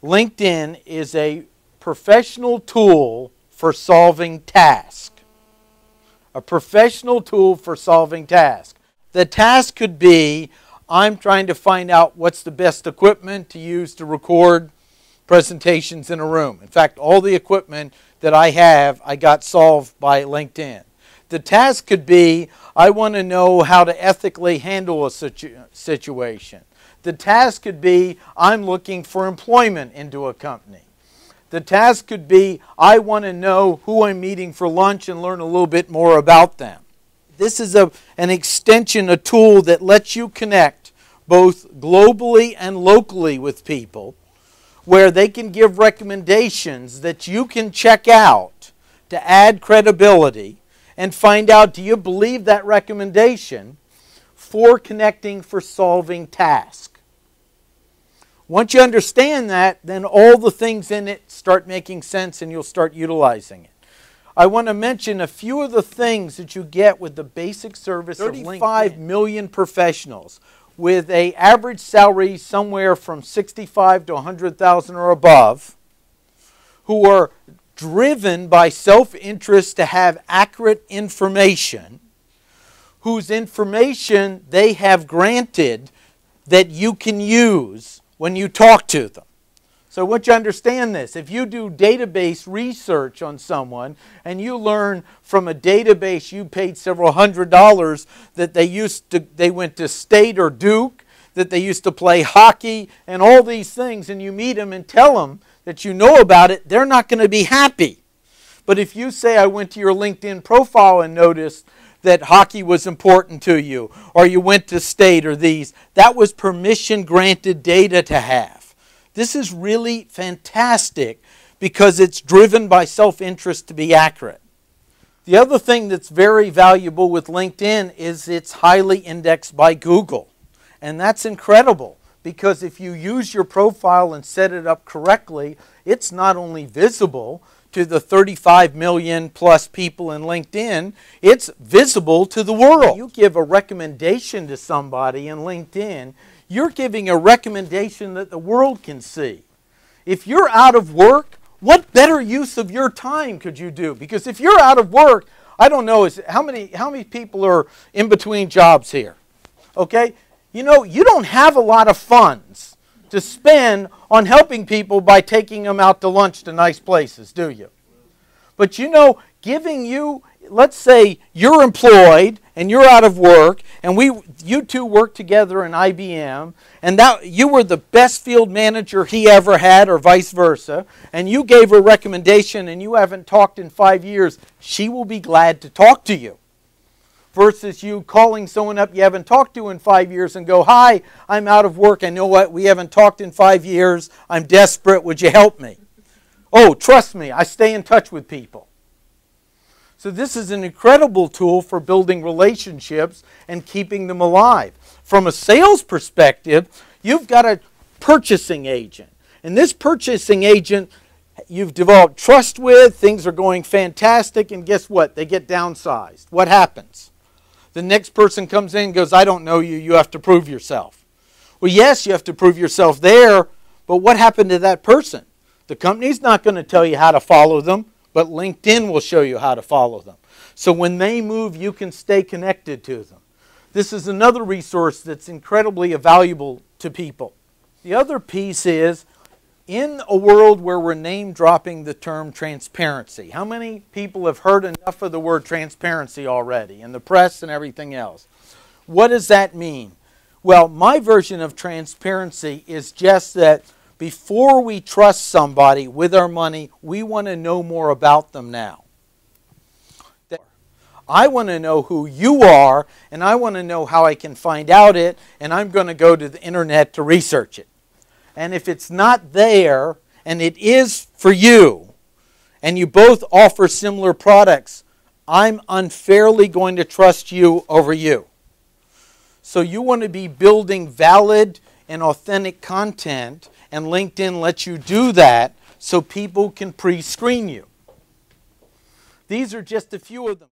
LinkedIn is a professional tool for solving tasks. A professional tool for solving tasks. The task could be, I'm trying to find out what's the best equipment to use to record presentations in a room. In fact, all the equipment that I have, I got solved by LinkedIn. The task could be, I want to know how to ethically handle a situation. The task could be, I'm looking for employment into a company. The task could be, I want to know who I'm meeting for lunch and learn a little bit more about them. This is an extension, a tool that lets you connect both globally and locally with people, where they can give recommendations that you can check out to add credibility and find out, do you believe that recommendation for connecting, for solving tasks. Once you understand that, then all the things in it start making sense and you'll start utilizing it. I want to mention a few of the things that you get with the basic service of LinkedIn. 35 million professionals with an average salary somewhere from $65,000 to $100,000 or above, who are driven by self-interest to have accurate information, whose information they have granted that you can use when you talk to them. So I want you to understand this. If you do database research on someone and you learn from a database you paid several $100s that they went to State or Duke, that they used to play hockey and all these things, and you meet them and tell them that you know about it, they're not going to be happy. But if you say, I went to your LinkedIn profile and noticed that hockey was important to you, or you went to State or these, that was permission granted data to have. This is really fantastic because it's driven by self-interest to be accurate. The other thing that's very valuable with LinkedIn is it's highly indexed by Google. And that's incredible because if you use your profile and set it up correctly, it's not only visible to the 35 million plus people in LinkedIn, it's visible to the world. When you give a recommendation to somebody in LinkedIn, you're giving a recommendation that the world can see. If you're out of work, what better use of your time could you do? Because if you're out of work, I don't know, how many people are in between jobs here? Okay? You know, you don't have a lot of funds to spend on helping people by taking them out to lunch to nice places, do you? But you know, giving you, let's say you're employed and you're out of work and you two worked together in IBM and that you were the best field manager he ever had or vice versa, and you gave her a recommendation and you haven't talked in 5 years, she will be glad to talk to you. Versus you calling someone up you haven't talked to in 5 years and go, hi, I'm out of work. I know what, we haven't talked in 5 years. I'm desperate. Would you help me? Oh, trust me, I stay in touch with people. So this is an incredible tool for building relationships and keeping them alive. From a sales perspective, you've got a purchasing agent. And this purchasing agent you've developed trust with, things are going fantastic, and guess what? They get downsized. What happens? The next person comes in and goes, I don't know you, you have to prove yourself. Well, yes, you have to prove yourself there, but what happened to that person? The company's not going to tell you how to follow them, but LinkedIn will show you how to follow them. So when they move, you can stay connected to them. This is another resource that's incredibly valuable to people. The other piece is, in a world where we're name-dropping the term transparency, how many people have heard enough of the word transparency already in the press and everything else? What does that mean? Well, my version of transparency is just that before we trust somebody with our money, we want to know more about them now. I want to know who you are, and I want to know how I can find out it, and I'm going to go to the internet to research it. And if it's not there, and it is for you, and you both offer similar products, I'm unfairly going to trust you over you. So you want to be building valid and authentic content, and LinkedIn lets you do that so people can pre-screen you. These are just a few of them.